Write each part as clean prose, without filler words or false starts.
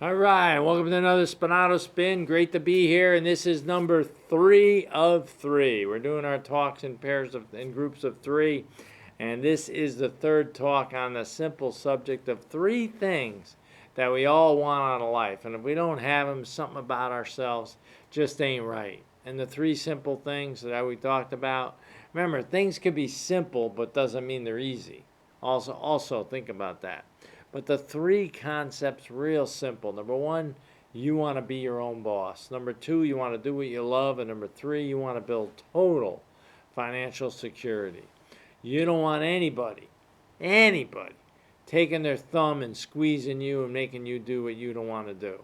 All right, welcome to another Spinato Spin. Great to be here, and this is number 3 of 3. We're doing our talks in in groups of 3, and this is the third talk on the simple subject of 3 things that we all want out of life, and if we don't have them, something about ourselves just ain't right. And the 3 simple things that we talked about. Remember, things can be simple, but doesn't mean they're easy. Also think about that. But the 3 concepts, real simple. Number 1, you want to be your own boss. Number 2, you want to do what you love. And number 3, you want to build total financial security. You don't want anybody, taking their thumb and squeezing you and making you do what you don't want to do.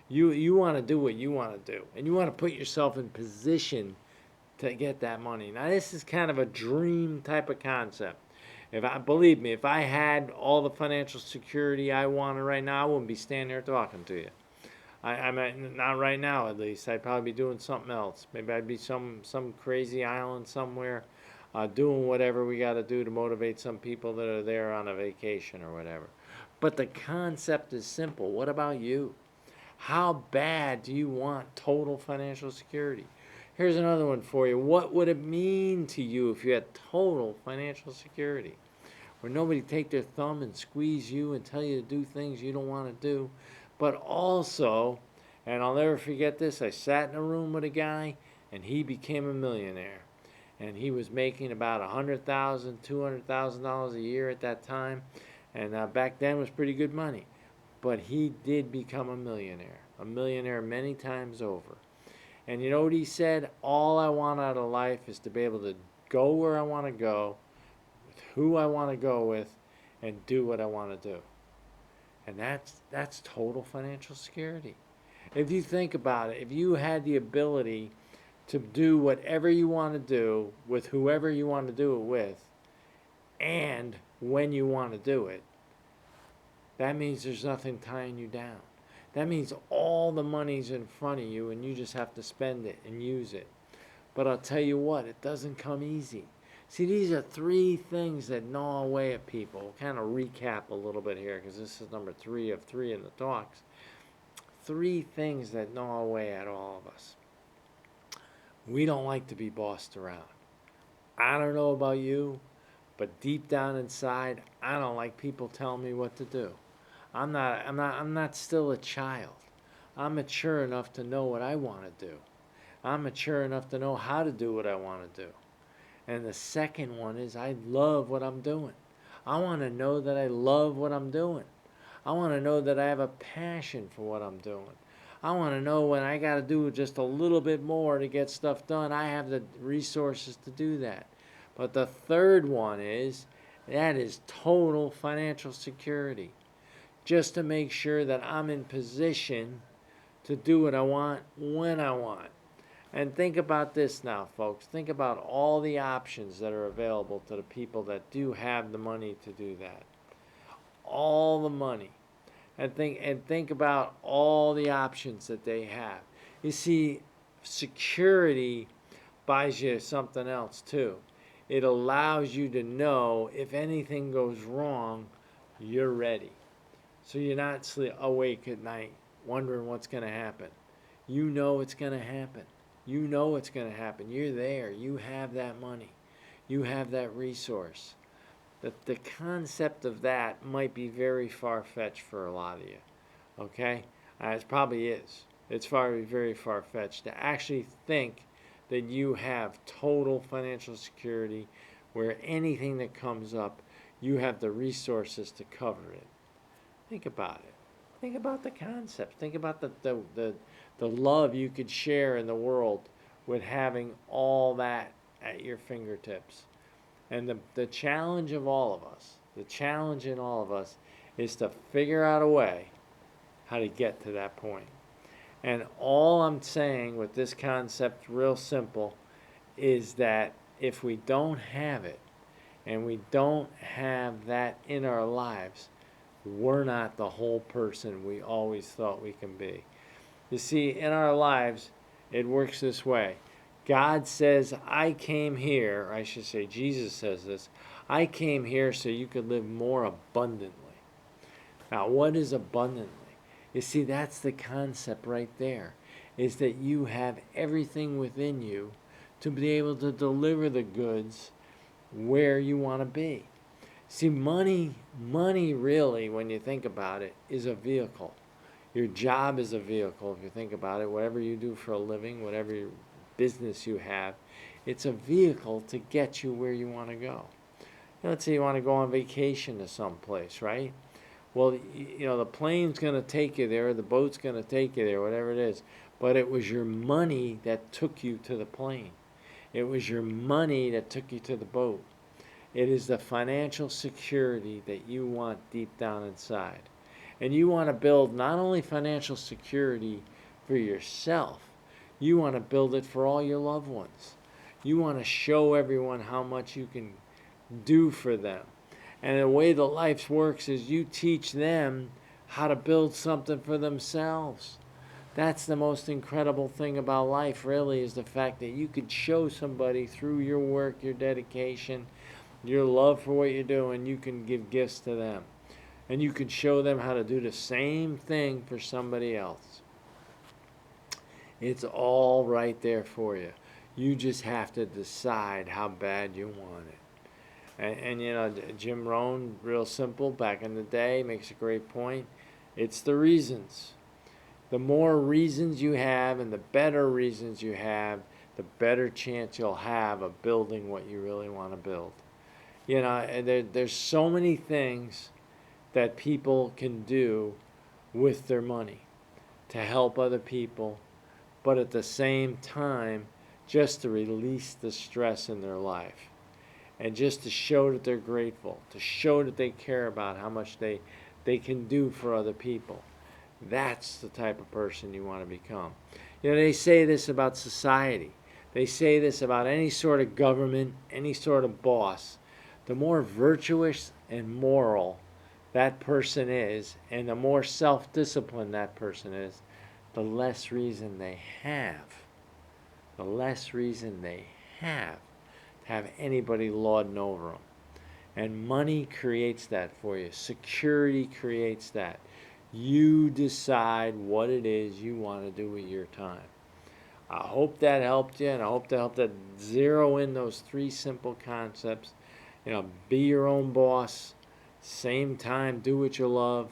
You want to do what you want to do. And you want to put yourself in position to get that money. Now, this is kind of a dream type of concept. Believe me, if I had all the financial security I wanted right now, I wouldn't be standing there talking to you. I mean, not right now at least. I'd probably be doing something else. Maybe I'd be some crazy island somewhere, doing whatever we got to do to motivate some people that are there on a vacation or whatever. But the concept is simple. What about you? How bad do you want total financial security? Here's another one for you. What would it mean to you if you had total financial security? Where nobody take their thumb and squeeze you and tell you to do things you don't want to do. But also, and I'll never forget this, I sat in a room with a guy and he became a millionaire. And he was making about $100,000, $200,000 a year at that time. And back then was pretty good money. But he did become a millionaire many times over. And you know what he said? All I want out of life is to be able to go where I want to go, with who I want to go with, and do what I want to do. And that's total financial security. If you think about it, if you had the ability to do whatever you want to do with whoever you want to do it with, and when you want to do it, that means there's nothing tying you down. That means all the money's in front of you and you just have to spend it and use it. But I'll tell you what, it doesn't come easy. See, these are 3 things that gnaw away at people. We'll kind of recap a little bit here because this is number 3 of 3 in the talks. 3 things that gnaw away at all of us. We don't like to be bossed around. I don't know about you, but deep down inside, I don't like people telling me what to do. I'm not still a child. I'm mature enough to know what I want to do. I'm mature enough to know how to do what I want to do. And the second one is I love what I'm doing. I want to know that I love what I'm doing. I want to know that I have a passion for what I'm doing. I want to know when I got to do just a little bit more to get stuff done, I have the resources to do that. But the third one is that is total financial security. Just to make sure that I'm in position to do what I want when I want. And think about this now, folks. Think about all the options that are available to the people that do have the money to do that. All the money. And think about all the options that they have. You see, security buys you something else too. It allows you to know if anything goes wrong, you're ready. So you're not awake at night wondering what's going to happen. You know it's going to happen. You know it's going to happen. You're there. You have that money. You have that resource. The concept of that might be very far-fetched for a lot of you. Okay? It probably is. It's very far-fetched to actually think that you have total financial security where anything that comes up, you have the resources to cover it. Think about it. Think about the concept. Think about the love you could share in the world with having all that at your fingertips. And the challenge of all of us, the challenge in all of us is to figure out a way how to get to that point. And all I'm saying with this concept, real simple, is that if we don't have it and we don't have that in our lives, we're not the whole person we always thought we can be. You see, in our lives, it works this way. God says, I came here, or I should say Jesus says this, I came here so you could live more abundantly. Now, what is abundantly? You see, that's the concept right there, is that you have everything within you to be able to deliver the goods where you want to be. See, money really, when you think about it, is a vehicle. Your job is a vehicle, if you think about it. Whatever you do for a living, whatever business you have, it's a vehicle to get you where you want to go. Let's say you want to go on vacation to some place, right? Well, the plane's going to take you there, the boat's going to take you there, whatever it is. But it was your money that took you to the plane. It was your money that took you to the boat. It is the financial security that you want deep down inside. And you want to build not only financial security for yourself, you want to build it for all your loved ones. You want to show everyone how much you can do for them. And the way the life works is you teach them how to build something for themselves. That's the most incredible thing about life, really, is the fact that you could show somebody through your work, your dedication, your love for what you're doing, you can give gifts to them. And you can show them how to do the same thing for somebody else. It's all right there for you. You just have to decide how bad you want it. And Jim Rohn, real simple, back in the day, makes a great point. It's the reasons. The more reasons you have and the better reasons you have, the better chance you'll have of building what you really want to build. And there's so many things that people can do with their money to help other people, but at the same time, just to release the stress in their life. And just to show that they're grateful, to show that they care about how much they can do for other people. That's the type of person you want to become. They say this about society. They say this about any sort of government, any sort of boss. The more virtuous and moral that person is, and the more self-disciplined that person is, the less reason they have. The less reason they have anybody lording over them. And money creates that for you. Security creates that. You decide what it is you want to do with your time. I hope that helped you, and I hope that helped to zero in those 3 simple concepts. Be your own boss, same time, do what you love,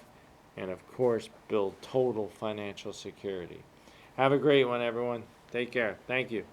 and of course, build total financial security. Have a great one, everyone. Take care. Thank you.